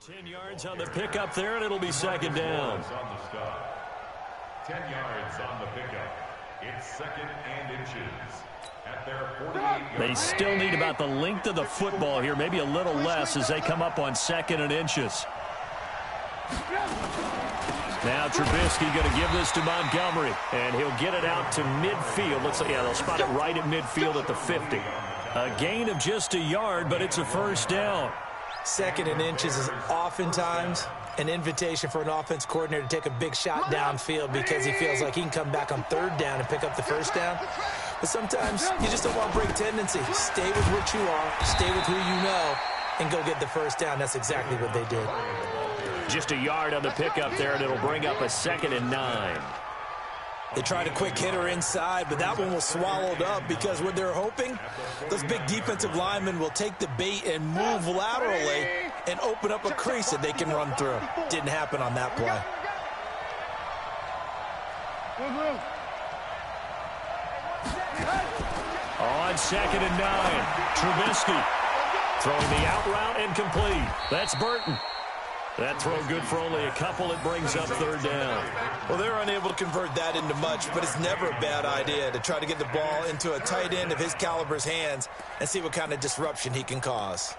10 yards on the pickup there, and it'll be second down. 10 yards on the pickup. It's second and inches. At their 48-yard They still need about the length of the football here, maybe a little less as they come up on second and inches. Now Trubisky going to give this to Montgomery, and he'll get it out to midfield. Looks like, yeah, they'll spot it right at midfield at the 50. A gain of just a yard, but it's a first down. Second and inches is oftentimes an invitation for an offense coordinator to take a big shot downfield because he feels like he can come back on third down and pick up the first down. But sometimes you just don't want to break tendency. Stay with what you are, stay with who you know, and go get the first down. That's exactly what they did. Just a yard on the pickup there, and it'll bring up a 2nd and 9. They tried a quick hitter inside, but that one was swallowed up because what they're hoping, those big defensive linemen will take the bait and move laterally and open up a crease that they can run through. Didn't happen on that play. On 2nd and 9, Trubisky throwing the out route and complete. That's Burton. That throw good for only a couple. It brings up third down. Well, they're unable to convert that into much, but it's never a bad idea to try to get the ball into a tight end of his caliber's hands and see what kind of disruption he can cause.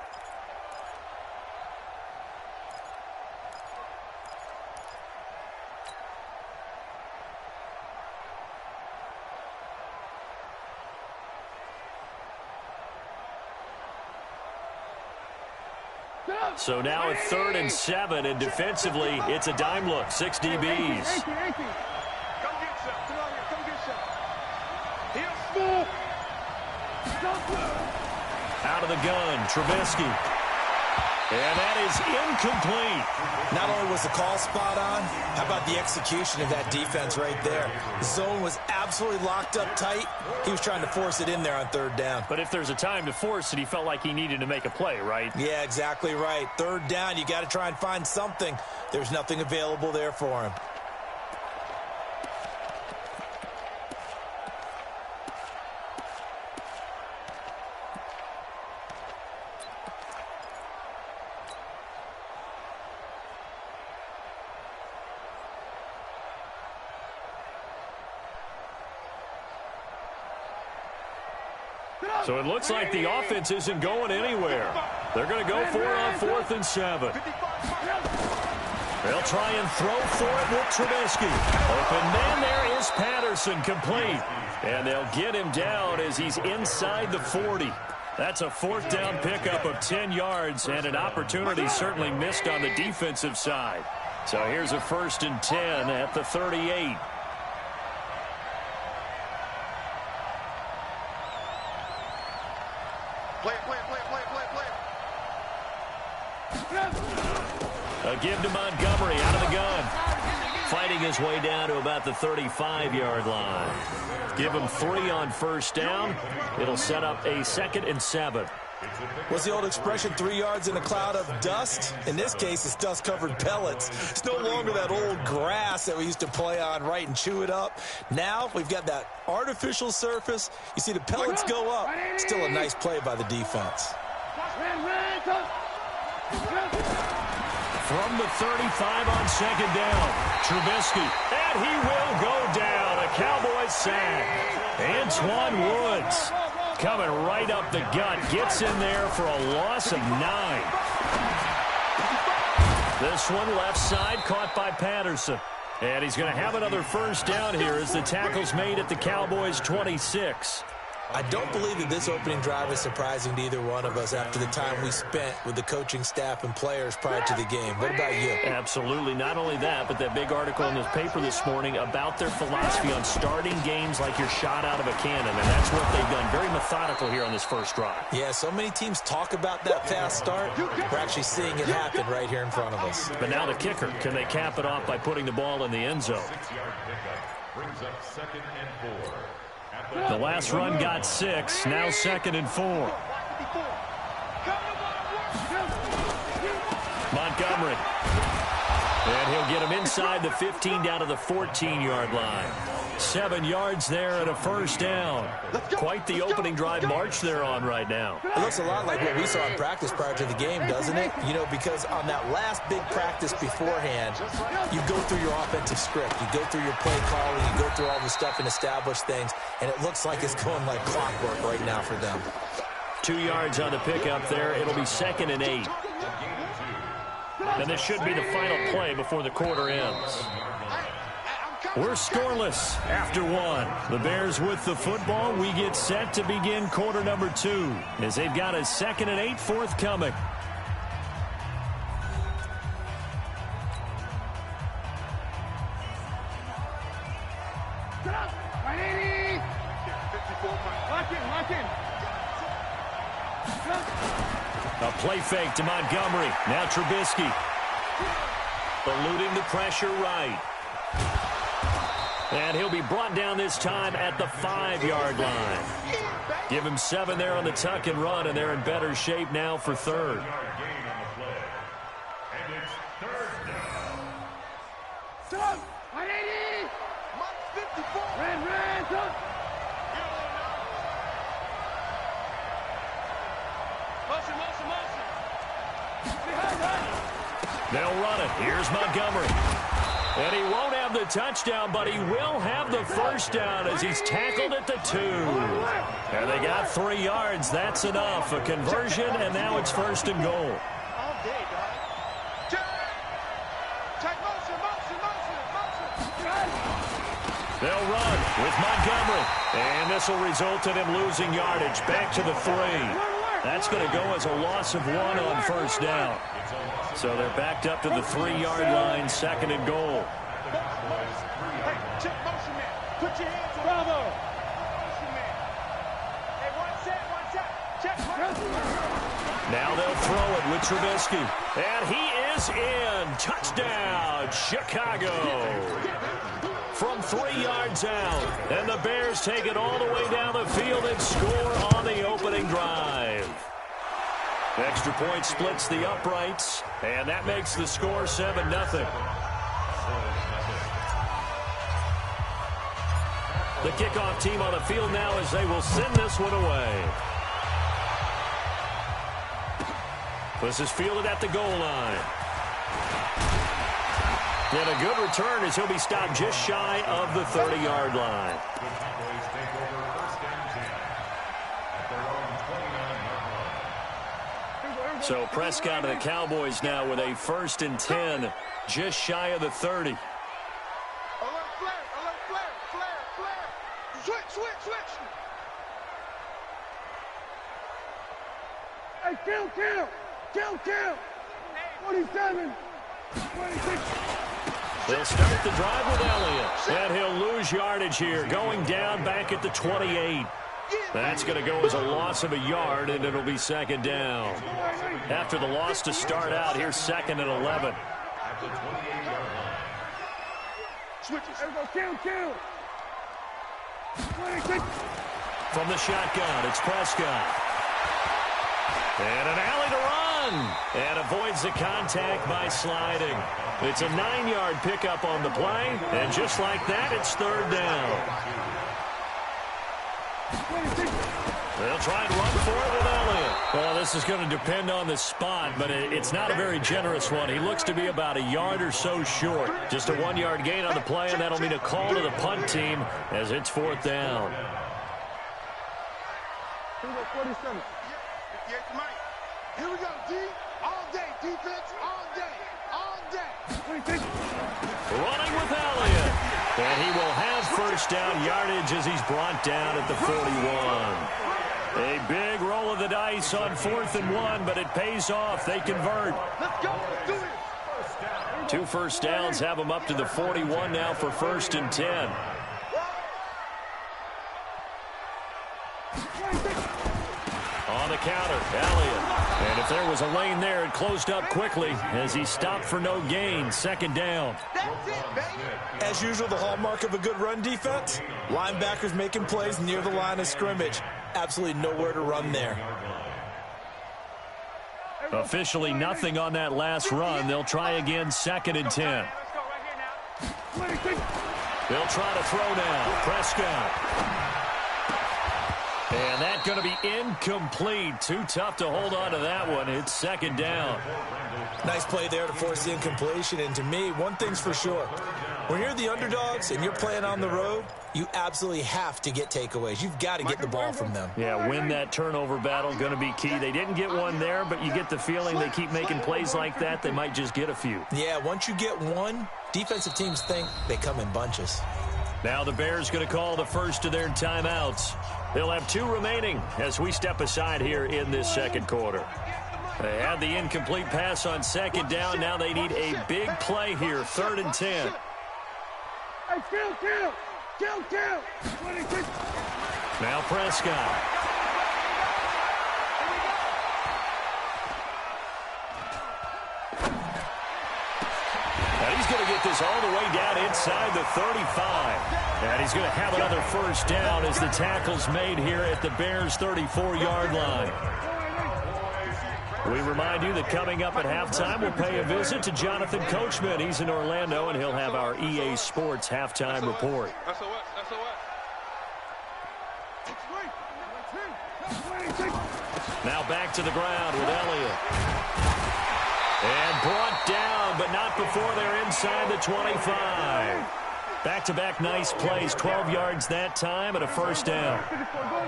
So now it's 3rd and 7, and defensively, it's a dime look. 6 DBs. Out of the gun, Trubisky. And that is incomplete. Not only was the call spot on, how about the execution of that defense right there? The zone was absolutely locked up tight. He was trying to force it in there on third down. But if there's a time to force it, he felt like he needed to make a play, right? Yeah, exactly right. Third down, you got to try and find something. There's nothing available there for him. So it looks like the offense isn't going anywhere. They're going to go for it on 4th and 7. They'll try and throw for it with Trubisky. Open man, there is Patterson, complete. And they'll get him down as he's inside the 40. That's a 4th down pickup of 10 yards and an opportunity certainly missed on the defensive side. So here's a 1st and 10 at the 38. A give to Montgomery out of the gun. Fighting his way down to about the 35-yard line. Give him 3 on 1st down. It'll set up a 2nd and 7. What's the old expression, 3 yards in a cloud of dust? In this case, it's dust-covered pellets. It's no longer that old grass that we used to play on, right, and chew it up. Now we've got that artificial surface. You see the pellets go up. Still a nice play by the defense. From the 35 on 2nd down, Trubisky, and he will go down. A Cowboys sack. Antoine Woods coming right up the gut, gets in there for a loss of 9. This one left side caught by Patterson. And he's going to have another 1st down here as the tackle's made at the Cowboys' 26. I don't believe that this opening drive is surprising to either one of us after the time we spent with the coaching staff and players prior to the game. What about you? Absolutely. Not only that, but that big article in this paper this morning about their philosophy on starting games like you're shot out of a cannon, and that's what they've done. Very methodical here on this first drive. Yeah, so many teams talk about that fast start. We're actually seeing it happen right here in front of us. But now the kicker. Can they cap it off by putting the ball in the end zone? 6-yard pickup brings up 2nd and 4. The last run got 6, now 2nd and 4. Montgomery. And he'll get him inside the 15 down to the 14-yard line. 7 yards there and a first down. Quite the opening drive march they're on right now. It looks a lot like what we saw in practice prior to the game, doesn't it? You know, because on that last big practice beforehand, you go through your offensive script. You go through your play calling. You go through all the stuff and establish things, and it looks like it's going like clockwork right now for them. 2 yards on the pickup there. It'll be 2nd and 8. And this should be the final play before the quarter ends. We're scoreless after 1. The Bears with the football. We get set to begin quarter number 2 as they've got a 2nd and 8 forthcoming. A play fake to Montgomery. Now Trubisky. Eluding the pressure right. And he'll be brought down this time at the 5-yard line. Give him 7 there on the tuck and run, and they're in better shape now for 3rd. They'll run it. Here's Montgomery. And he won't have the touchdown, but he will have the first down as he's tackled at the 2. And they got 3 yards. That's enough. A conversion, and now it's 1st and goal. They'll run with Montgomery. And this will result in him losing yardage. Back to the 3. That's going to go as a loss of 1 on 1st down. So they're backed up to the 3-yard line, 2nd and goal. Check motion man. Put your hands on Bravo. Motion man. Hey, one set. Check. Now they'll throw it with Trubisky. And he is in. Touchdown, Chicago. From 3 yards out. And the Bears take it all the way down the field and score on the opening drive. Extra point splits the uprights, and that makes the score 7-0. The kickoff team on the field now as they will send this one away. This is fielded at the goal line. And a good return as he'll be stopped just shy of the 30-yard line. So Prescott and the Cowboys now with a 1st and 10, just shy of the 30. Alert flare. Switch. Hey, kill. 27, 26. They'll start the drive with Elliott, and he'll lose yardage here, going down back at the 28. That's going to go as a loss of a yard, and it'll be 2nd down. After the loss to start out, here's 2nd and 11. Kill. From the shotgun, it's Prescott. And an alley to run. And avoids the contact by sliding. It's a 9-yard pickup on the play, and just like that, it's 3rd down. They'll try and run for it with Elliott. Well, this is going to depend on the spot, but it's not a very generous one. He looks to be about a yard or so short. Just a 1-yard gain on the play, and that'll mean a call to the punt team as it's 4th down. Here we go, 47. Yeah, Mike. Here we go, D. All day. Defense, all day. Running with Elliott. And he will have 1st down yardage as he's brought down at the 41. A big roll of the dice on 4th and 1, but it pays off. They convert. Let's go. Do it. 2 first downs have them up to the 41 now for 1st and 10. On the counter, Elliott. And if there was a lane there, it closed up quickly as he stopped for no gain. 2nd down. That's it, baby. As usual, the hallmark of a good run defense, linebackers making plays near the line of scrimmage. Absolutely nowhere to run there. Officially nothing on that last run. They'll try again, 2nd and 10. They'll try to throw now. Prescott. And that's going to be incomplete. Too tough to hold on to that one. It's second down. Nice play there to force the incompletion. And to me, one thing's for sure. When you're the underdogs and you're playing on the road, you absolutely have to get takeaways. You've got to get the ball from them. Yeah, win that turnover battle, going to be key. They didn't get one there, but you get the feeling they keep making plays like that, they might just get a few. Yeah, once you get one, defensive teams think they come in bunches. Now the Bears going to call the first of their timeouts. They'll have 2 remaining as we step aside here in this second quarter. They had the incomplete pass on second down. Now they need a big play here, 3rd and 10. Hey, kill. 26. Now Prescott. And he's going to get this all the way down inside the 35. And he's going to have another first down as the tackle's made here at the Bears' 34-yard line. We remind you that coming up at halftime, we'll pay a visit to Jonathan Coachman. He's in Orlando, and he'll have our EA Sports halftime report. Now back to the ground with Elliott. And brought down, but not before they're inside the 25. Back-to-back nice plays, 12 yards that time and a first down.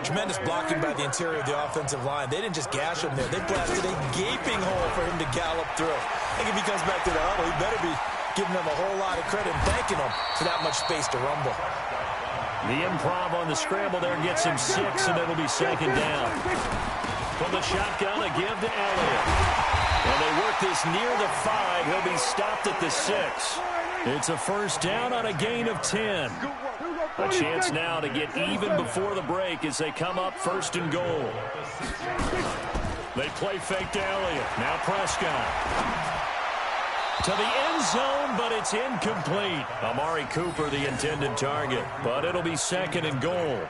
Tremendous blocking by the interior of the offensive line. They didn't just gash him there. They blasted a gaping hole for him to gallop through. I think if he comes back to the huddle, he better be giving them a whole lot of credit and thanking them for that much space to rumble. The improv on the scramble there gets him 6, and it'll be second down. From the shotgun, a give to Elliott. And they work this near the 5. He'll be stopped at the 6. It's a first down on a gain of 10. A chance now to get even before the break as they come up 1st and goal. They play fake to Elliott. Now Prescott. To the end zone, but it's incomplete. Amari Cooper, the intended target, but it'll be 2nd and goal.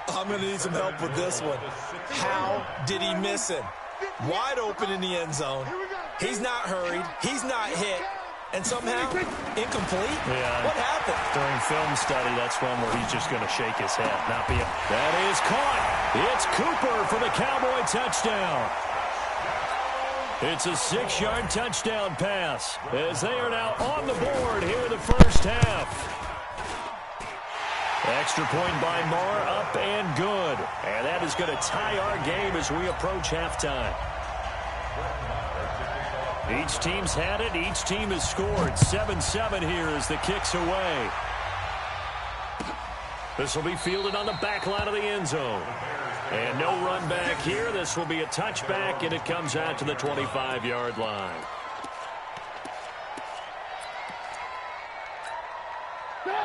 I'm going to need some help with this one. How did he miss him? Wide open in the end zone. He's not hurried. He's not hit. And somehow, incomplete? Yeah. What happened? During film study, that's one where he's just going to shake his head. Not be a... That is caught. It's Cooper for the Cowboy touchdown. It's a 6-yard touchdown pass as they are now on the board here in the first half. Extra point by Marr, up and good. And that is going to tie our game as we approach halftime. Each team's had it. Each team has scored. 7-7 here as the kick's away. This will be fielded on the back line of the end zone. And no run back here. This will be a touchback, and it comes out to the 25-yard line.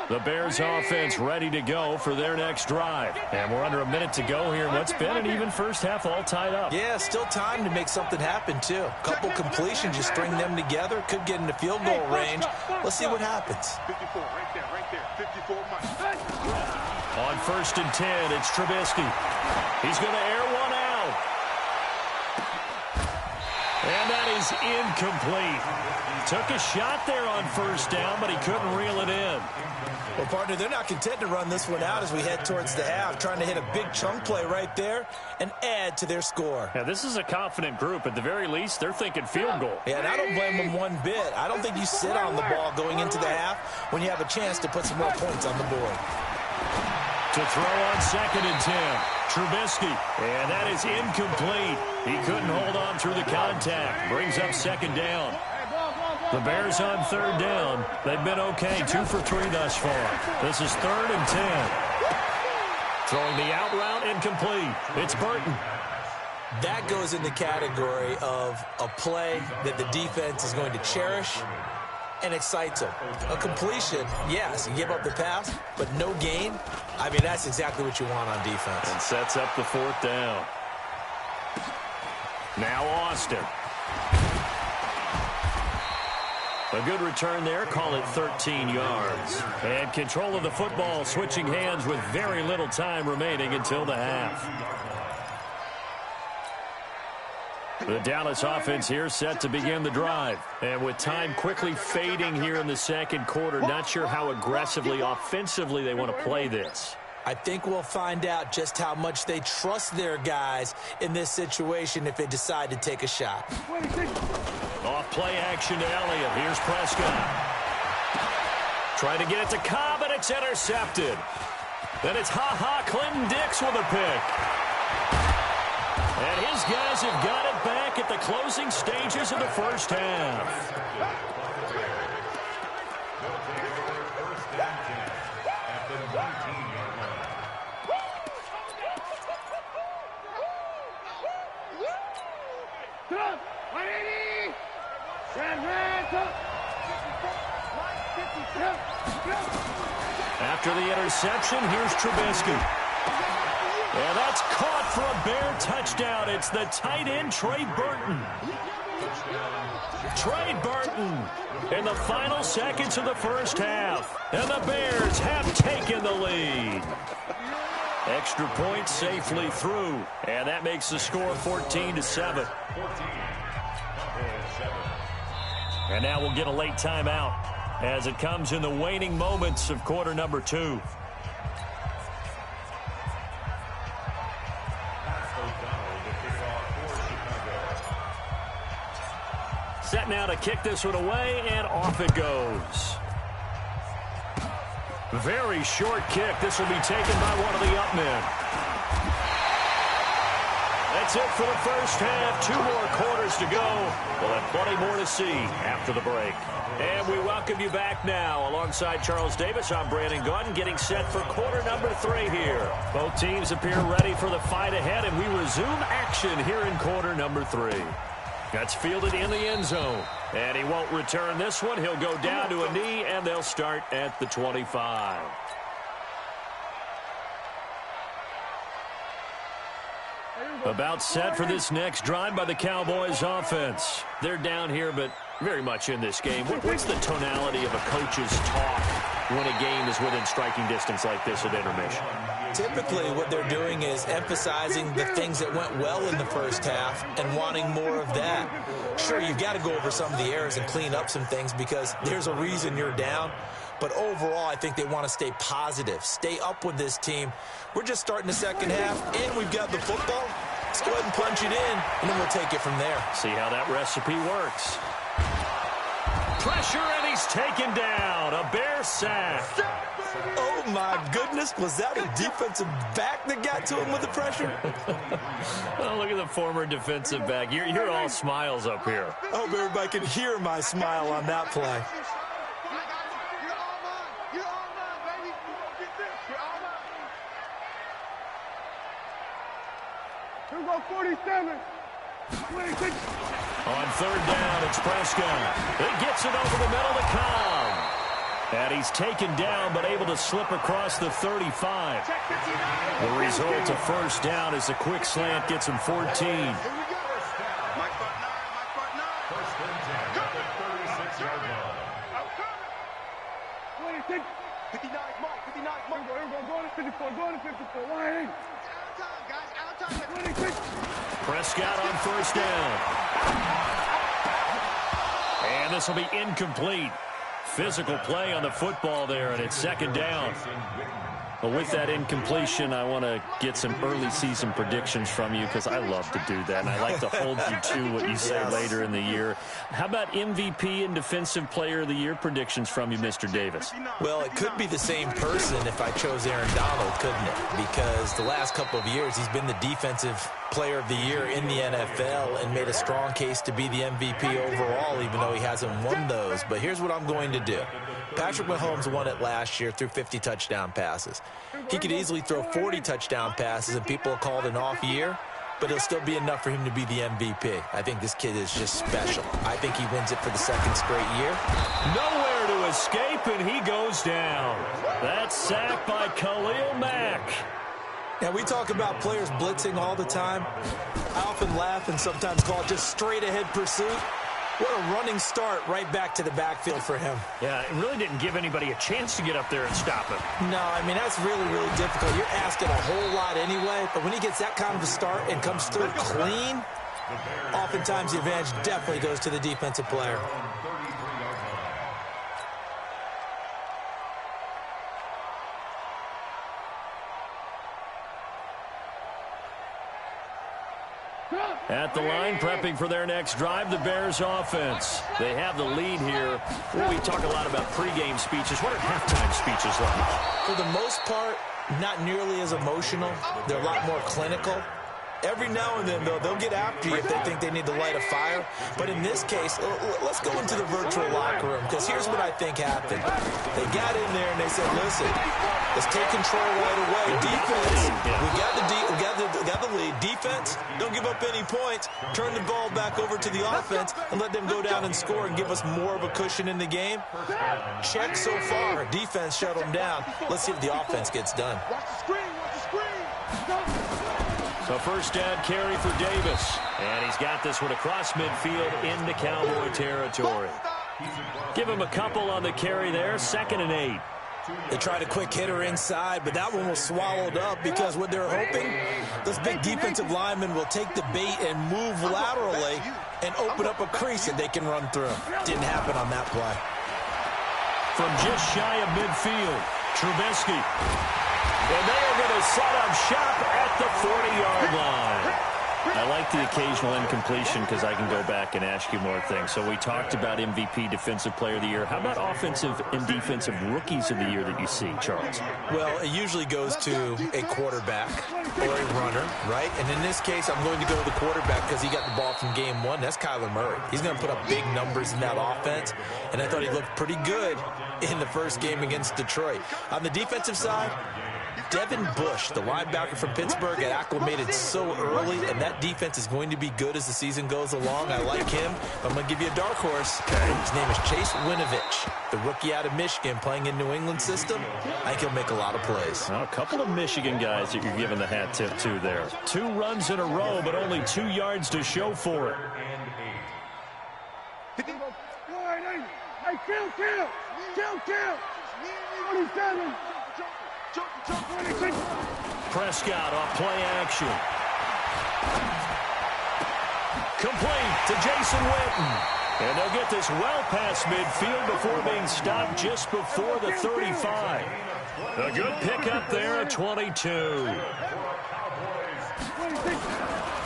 The Bears offense ready to go for their next drive. And we're under a minute to go here in what's been an even first half, all tied up. Yeah, still time to make something happen, too. Couple completions, you string them together, could get into field goal range. Let's see what happens. 54, right there. 54 miles. On 1st and 10, it's Trubisky. He's going to air one out. And that is incomplete. Took a shot there on 1st down, but he couldn't reel it in. Well, partner, they're not content to run this one out as we head towards the half, trying to hit a big chunk play right there and add to their score. Yeah, this is a confident group. At the very least, they're thinking field goal. Yeah, and I don't blame them one bit. I don't think you sit on the ball going into the half when you have a chance to put some more points on the board. To throw on 2nd and 10, Trubisky. And that is incomplete. He couldn't hold on through the contact. Brings up 2nd down. The Bears on 3rd down. They've been okay, 2 for 3 thus far. This is 3rd and 10. Throwing the out route incomplete. It's Burton. That goes in the category of a play that the defense is going to cherish and excites them. A completion, yes, you give up the pass, but no gain. I mean, that's exactly what you want on defense. And sets up the 4th down. Now Austin. A good return there, call it 13 yards. And control of the football, switching hands with very little time remaining until the half. The Dallas offense here set to begin the drive. And with time quickly fading here in the second quarter, not sure how aggressively, offensively they want to play this. I think we'll find out just how much they trust their guys in this situation if they decide to take a shot. Off play action to Elliott. Here's Prescott. Trying to get it to Cobb, and it's intercepted. Then it's Clinton Dix with a pick. And his guys have got it back at the closing stages of the first half. After the interception, here's Trubisky. And that's caught for a Bear touchdown. It's the tight end, Trey Burton. Trey Burton in the final seconds of the first half. And the Bears have taken the lead. Extra point safely through. And that makes the score 14-7. And now we'll get a late timeout as it comes in the waning moments of quarter number 2. Set now to kick this one away, and off it goes. Very short kick. This will be taken by one of the up men. That's it for the first half. 2 more quarters to go. We'll have plenty more to see after the break. And we welcome you back now. Alongside Charles Davis, I'm Brandon Gaudin, getting set for quarter number 3 here. Both teams appear ready for the fight ahead, and we resume action here in quarter number 3. That's fielded in the end zone. And he won't return this one. He'll go down to a knee, and they'll start at the 25. About set for this next drive by the Cowboys offense. They're down here, but very much in this game. What's the tonality of a coach's talk when a game is within striking distance like this at intermission? Typically, what they're doing is emphasizing the things that went well in the first half and wanting more of that. Sure, you've got to go over some of the errors and clean up some things because there's a reason you're down. But overall, I think they want to stay positive, stay up with this team. We're just starting the second half, and we've got the football. Let's go ahead and punch it in, and then we'll take it from there. See how that recipe works. Pressure, and he's taken down. A Bear sack. Oh, my goodness. Was that a defensive back that got to him with the pressure? Oh, look at the former defensive back. You're all smiles up here. I hope everybody can hear my smile on that play. Here we go, 47. 26. On third down, it's Prescott. He gets it over the middle to Cobb. And he's taken down, but able to slip across the 35. The result of first down is a quick slant gets him 14. Here we go. Mike Butt 9. First and 10 at the 36-yard line. 26. 59, Mike. 59, Mike. Here we go. Going to 54. Going to 54. 180. Out of time, guys. Out of time. 26. Prescott on first down. And this will be incomplete. Physical play on the football there, and it's second down. But with that incompletion, I want to get some early season predictions from you because I love to do that, and I like to hold you to what you say later in the year. How about MVP and Defensive Player of the Year predictions from you, Mr. Davis? Well, it could be the same person if I chose Aaron Donald, couldn't it? Because the last couple of years, he's been the Defensive Player of the Year in the NFL and made a strong case to be the MVP overall, even though he hasn't won those. But here's what I'm going to do. Patrick Mahomes won it last year through 50 touchdown passes. He could easily throw 40 touchdown passes, and people will call it an off year, but it'll still be enough for him to be the MVP. I think this kid is just special. I think he wins it for the second straight year. Nowhere to escape, and he goes down. That's sacked by Khalil Mack. Now, we talk about players blitzing all the time. I often laugh and sometimes call it just straight-ahead pursuit. What a running start right back to the backfield for him. Yeah, it really didn't give anybody a chance to get up there and stop him. No, I mean, that's really, really difficult. You're asking a whole lot anyway, but when he gets that kind of a start and comes through clean, Oftentimes, the advantage definitely goes to the defensive player. At the line, prepping for their next drive, the Bears offense. They have the lead here. We talk a lot about pregame speeches. What are halftime speeches like? For the most part, not nearly as emotional. They're a lot more clinical. Every now and then, though, they'll get after you if they think they need to light a fire. But in this case, let's go into the virtual locker room, because here's what I think happened. They got in there and they said, listen, let's take control right away. Defense, we got the lead. Defense, don't give up any points. Turn the ball back over to the offense and let them go down and score and give us more of a cushion in the game. Check so far. Defense shut them down. Let's see if the offense gets done. Watch the screen. Watch the screen. So first down carry for Davis. And he's got this one across midfield into Cowboy territory. Give him a couple on the carry there. 2nd and 8. They tried a quick hitter inside, but that one was swallowed up because what they're hoping, those big defensive linemen will take the bait and move laterally and open up a crease that they can run through. Didn't happen on that play. From just shy of midfield, Trubisky. And they are going to set up shop at the 40-yard line. I like the occasional incompletion because I can go back and ask you more things. So we talked about MVP, Defensive Player of the Year. How about Offensive and Defensive Rookies of the Year that you see, Charles? Well, it usually goes to a quarterback or a runner, right? And in this case, I'm going to go to the quarterback because he got the ball from game 1. That's Kyler Murray. He's going to put up big numbers in that offense, and I thought he looked pretty good in the first game against Detroit. On the defensive side, Devin Bush, the linebacker from Pittsburgh, got acclimated so early, and that defense is going to be good as the season goes along. I like him. I'm going to give you a dark horse. His name is Chase Winovich, the rookie out of Michigan playing in New England system. I think he'll make a lot of plays. Well, a couple of Michigan guys that you're giving the hat tip to there. 2 runs in a row, but only 2 yards to show for it. Hey, kill. 27. Prescott off play action. Complete to Jason Witten. And they'll get this well past midfield before being stopped just before the 35. A good pickup there at 22.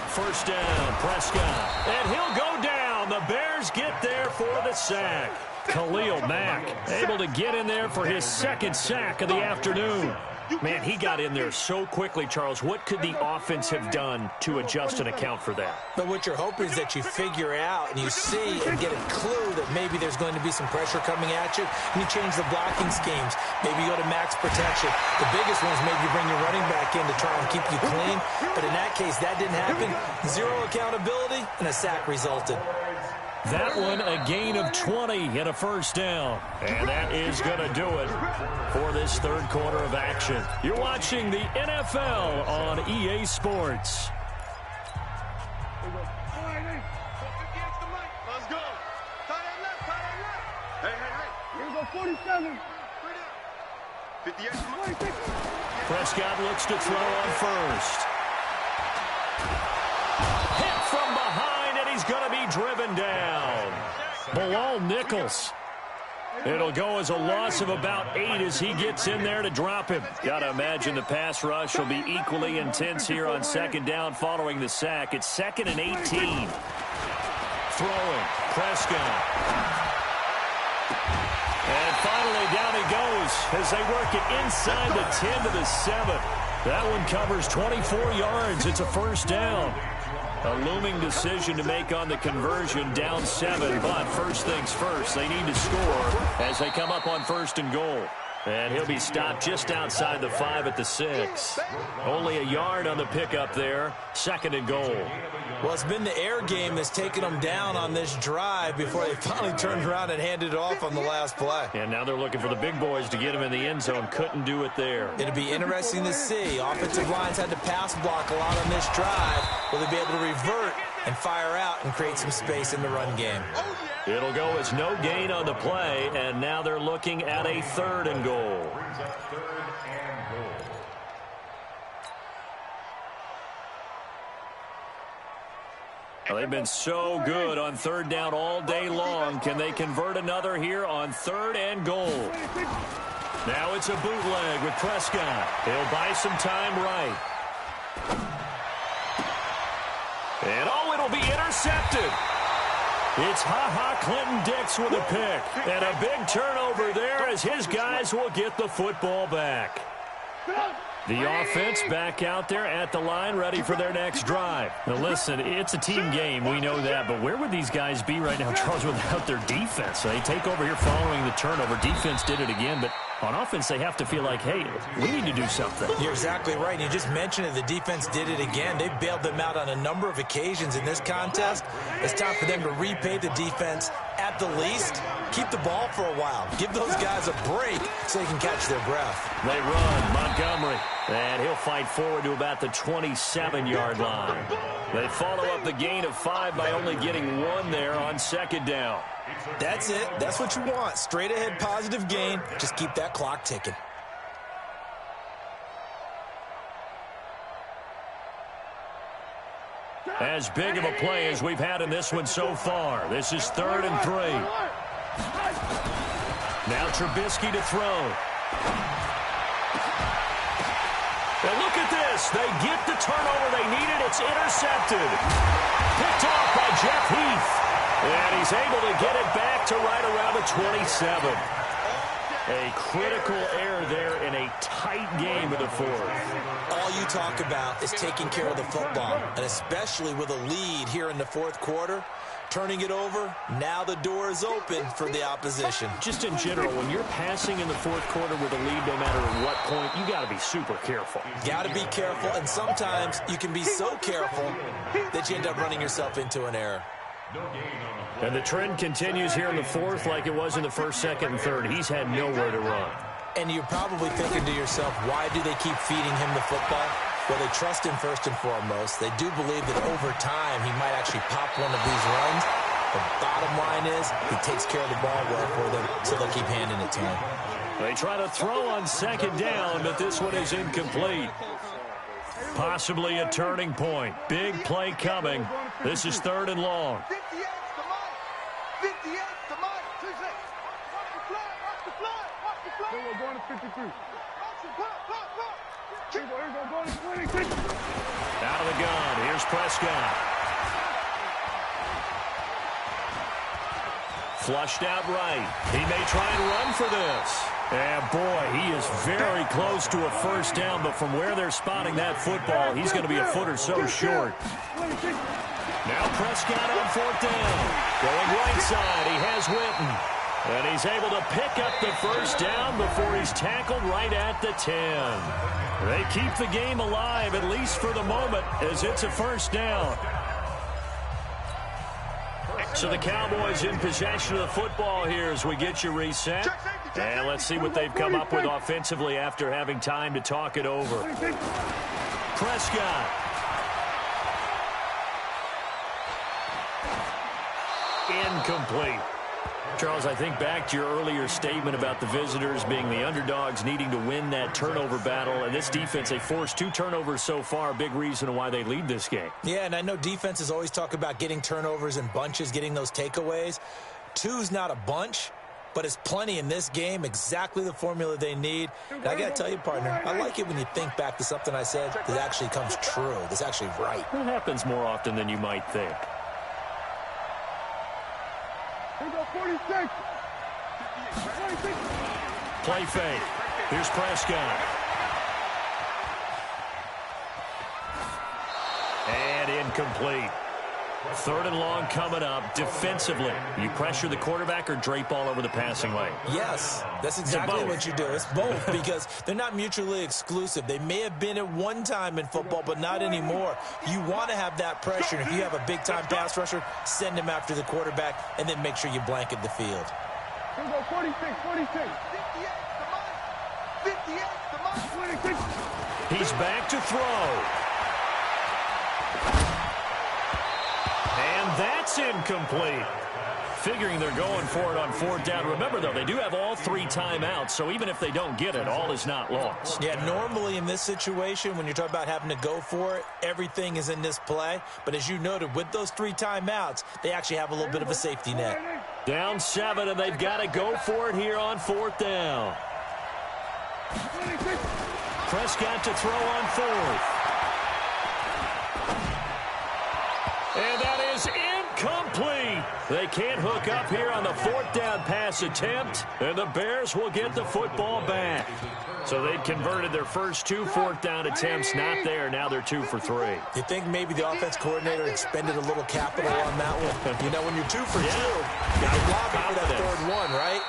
First down, Prescott. And he'll go down. The Bears get there for the sack. Khalil Mack able to get in there for his 2nd sack of the afternoon. Man, he got in there so quickly, Charles. What could the offense have done to adjust and account for that? But what you're hoping is that you figure out and you see and get a clue that maybe there's going to be some pressure coming at you, and you change the blocking schemes. Maybe you go to max protection. The biggest one is maybe you bring your running back in to try and keep you clean. But in that case, that didn't happen. 0 accountability, and a sack resulted. That one, a gain of 20 and a first down. And that is going to do it for this 3rd quarter of action. You're watching the NFL on EA Sports. Let's go. Tight end left. Hey. Here we go, 47. 58. Prescott looks to throw on first. Hit from behind, and he's going to be driven down. Bilal Nichols. It'll go as a loss of about 8 as he gets in there to drop him. Got to imagine the pass rush will be equally intense here on 2nd down following the sack. It's 2nd and 18. Throwing. Prescott. And finally down he goes as they work it inside the 10 to the 7. That one covers 24 yards. It's a first down. A looming decision to make on the conversion, down 7. But first things first, they need to score as they come up on 1st and goal. And he'll be stopped just outside the 5 at the 6. Only a yard on the pickup there. 2nd and goal. Well, it's been the air game that's taken them down on this drive before they finally turned around and handed it off on the last play. And now they're looking for the big boys to get him in the end zone. Couldn't do it there. It'll be interesting to see. Offensive lines had to pass block a lot on this drive. Will they be able to revert and fire out and create some space in the run game? It'll go as no gain on the play, and now they're looking at a 3rd and goal. Well, they've been so good on third down all day long. Can they convert another here on 3rd and goal? Now it's a bootleg with Prescott. He'll buy some time right. And, it'll be intercepted. It's Clinton-Dix with a pick. And a big turnover there as his guys will get the football back. The offense back out there at the line, ready for their next drive. Now, listen, it's a team game. We know that. But where would these guys be right now, Charles, without their defense? They take over here following the turnover. Defense did it again. But on offense, they have to feel like, hey, we need to do something. You're exactly right. You just mentioned it. The defense did it again. They bailed them out on a number of occasions in this contest. It's time for them to repay the defense at the least. Keep the ball for a while. Give those guys a break so they can catch their breath. They run. Montgomery. And he'll fight forward to about the 27-yard line. They follow up the gain of 5 by only getting 1 there on 2nd down. That's it. That's what you want. Straight ahead positive gain. Just keep that clock ticking. As big of a play as we've had in this one so far. This is 3rd and 3. Now Trubisky to throw. And look at this. They get the turnover they needed. It's intercepted. Picked off by Jeff Heath. And he's able to get it back to right around the 27. A critical error there in a tight game of the 4th. All you talk about is taking care of the football, and especially with a lead here in the 4th quarter. Turning it over, now the door is open for the opposition. Just in general, when you're passing in the 4th quarter with a lead, no matter at what point, you got to be super careful. Got to be careful, and sometimes you can be so careful that you end up running yourself into an error. And the trend continues here in the 4th like it was in the 1st, 2nd, and 3rd. He's had nowhere to run. And you're probably thinking to yourself, why do they keep feeding him the football? Well, they trust him first and foremost. They do believe that over time he might actually pop one of these runs. The bottom line is he takes care of the ball well for them, so they'll keep handing it to him. They try to throw on 2nd down, but this one is incomplete. Possibly a turning point. Big play coming. This is 3rd and long. 58 to Mike. 58 to Mike. Watch the flag. Watch the flag. Watch the flag. We're going to 53. Watch the flag. Here we go. Going to 26. Out of the gun. Here's Prescott. Flushed out right. He may try and run for this. And, boy, he is very close to a 1st down, but from where they're spotting that football, he's going to be a foot or so short. Now Prescott on 4th down. Going right side, he has Witten. And he's able to pick up the 1st down before he's tackled right at the 10. They keep the game alive, at least for the moment, as it's a 1st down. So the Cowboys in possession of the football here as we get you reset. And let's see what they've come up with offensively after having time to talk it over. Prescott. Incomplete. Charles, I think back to your earlier statement about the visitors being the underdogs needing to win that turnover battle. And this defense, they forced 2 turnovers so far, a big reason why they lead this game. Yeah, and I know defenses always talk about getting turnovers in bunches, getting those takeaways. 2's not a bunch, but it's plenty in this game, exactly the formula they need. And I got to tell you, partner, I like it when you think back to something I said that actually comes true, that's actually right. It happens more often than you might think. Here we go, 46. Play fake. Here's Prescott. And incomplete. 3rd and long coming up. Defensively, you pressure the quarterback or drape all over the passing lane? Yes, that's exactly what you do. It's both because they're not mutually exclusive. They may have been at one time in football, but not anymore. You want to have that pressure. And if you have a big-time pass rusher, send him after the quarterback and then make sure you blanket the field. Here we go, 46, 46. 58 to Mike. 58 to Mike. 26. He's back to throw. And that's incomplete. figuring they're going for it on 4th down. Remember, though, they do have all 3 timeouts, so even if they don't get it, all is not lost. Yeah, normally in this situation, when you're talking about having to go for it, everything is in this play. But as you noted, with those 3 timeouts, they actually have a little bit of a safety net. Down 7, and they've got to go for it here on 4th down. Prescott to throw on 4th. And that is incomplete. They can't hook up here on the 4th down pass attempt, and the Bears will get the football back. So they'd converted their first 2 4th down attempts, not there. Now they're 2 for 3. You think maybe the offense coordinator expended a little capital on that one? You know, when you're 2 for 2, you're lobbying for that 3rd one, right?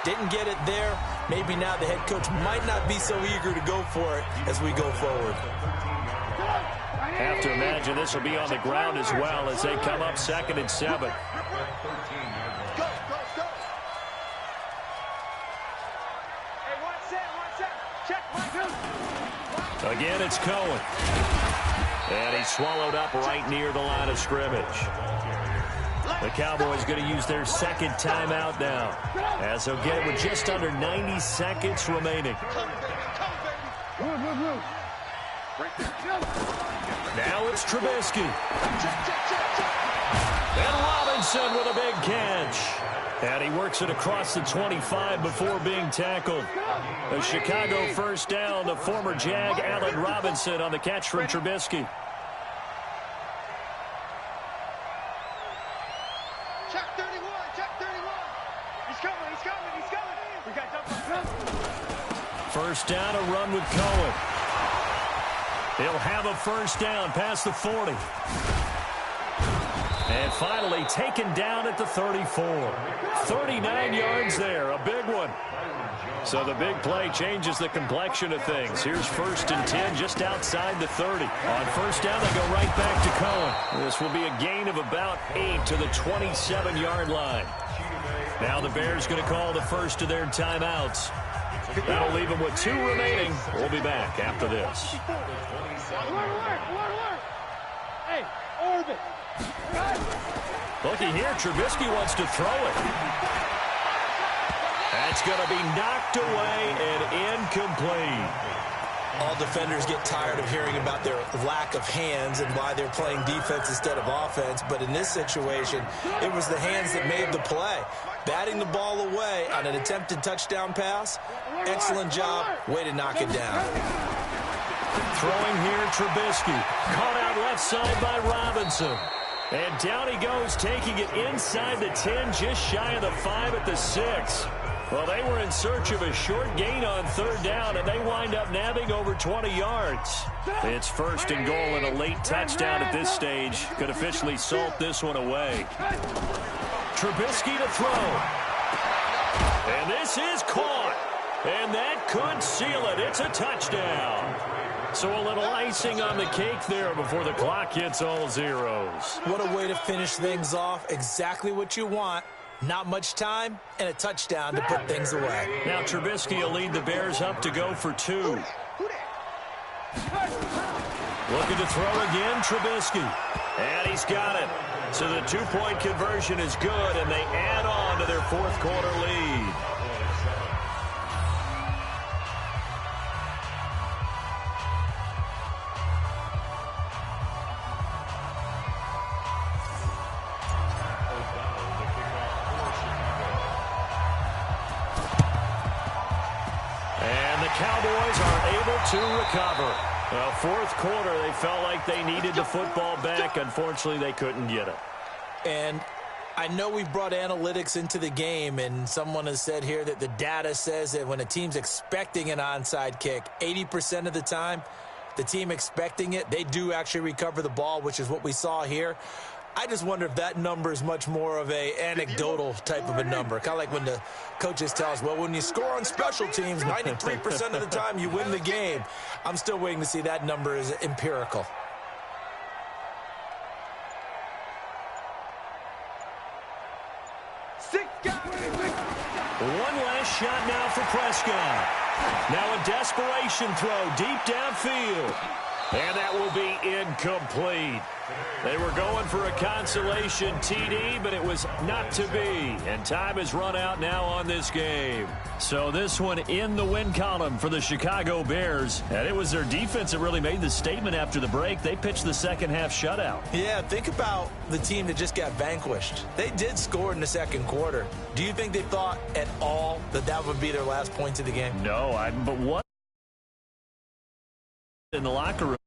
Didn't get it there. Maybe now the head coach might not be so eager to go for it as we go forward. Have to imagine this will be on the ground as well as they come up 2nd and 7. Go, go, go. Hey, one set. Check, 1, 2. Again, it's Cohen. And he's swallowed up right near the line of scrimmage. The Cowboys going to use their 2nd timeout now, as they'll get it with just under 90 seconds remaining. Now it's Trubisky. And Robinson with a big catch. And he works it across the 25 before being tackled. A Chicago 1st down to former Jag Allen Robinson on the catch from Trubisky. Check 31. He's coming. We got double. 1st down, a run with Cohen. He'll have a 1st down past the 40. And finally taken down at the 34. 39 yards there, a big one. So the big play changes the complexion of things. Here's 1st and 10 just outside the 30. On 1st down, they go right back to Cohen. This will be a gain of about 8 to the 27-yard line. Now the Bears going to call the first of their timeouts. That'll leave them with 2 remaining. We'll be back after this. Hey, orbit. Looky here, Trubisky wants to throw it. That's going to be knocked away and incomplete. All defenders get tired of hearing about their lack of hands and why they're playing defense instead of offense. But in this situation, it was the hands that made the play. Batting the ball away on an attempted touchdown pass. Excellent job. Way to knock it down. Throwing here, Trubisky. Caught out left side by Robinson. And down he goes, taking it inside the 10, just shy of the 5 at the 6. Well, they were in search of a short gain on 3rd down, and they wind up nabbing over 20 yards. It's 1st and goal and a late touchdown at this stage. Could officially salt this one away. Trubisky to throw. And this is caught. And that could seal it. It's a touchdown. So a little icing on the cake there before the clock hits all zeros. What a way to finish things off. Exactly what you want. Not much time and a touchdown to put things away. Now Trubisky will lead the Bears up to go for 2. Looking to throw again, Trubisky. And he's got it. So the 2-point conversion is good, and they add on to their 4th quarter lead. Cowboys are able to recover. Well, 4th quarter, they felt like they needed the football back. Unfortunately, they couldn't get it. And I know we've brought analytics into the game, and someone has said here that the data says that when a team's expecting an onside kick, 80% of the time, the team expecting it, they do actually recover the ball, which is what we saw here. I just wonder if that number is much more of a anecdotal type of a number. Kind of like when the coaches tell us, well, when you score on special teams, 93% of the time you win the game. I'm still waiting to see that number is empirical. One last shot now for Prescott. Now a desperation throw deep downfield. And that will be incomplete. They were going for a consolation TD, but it was not to be. And time has run out now on this game. So this one in the win column for the Chicago Bears. And it was their defense that really made the statement after the break. They pitched the second half shutout. Yeah, think about the team that just got vanquished. They did score in the second quarter. Do you think they thought at all that that would be their last points of the game? No, but what in the locker room?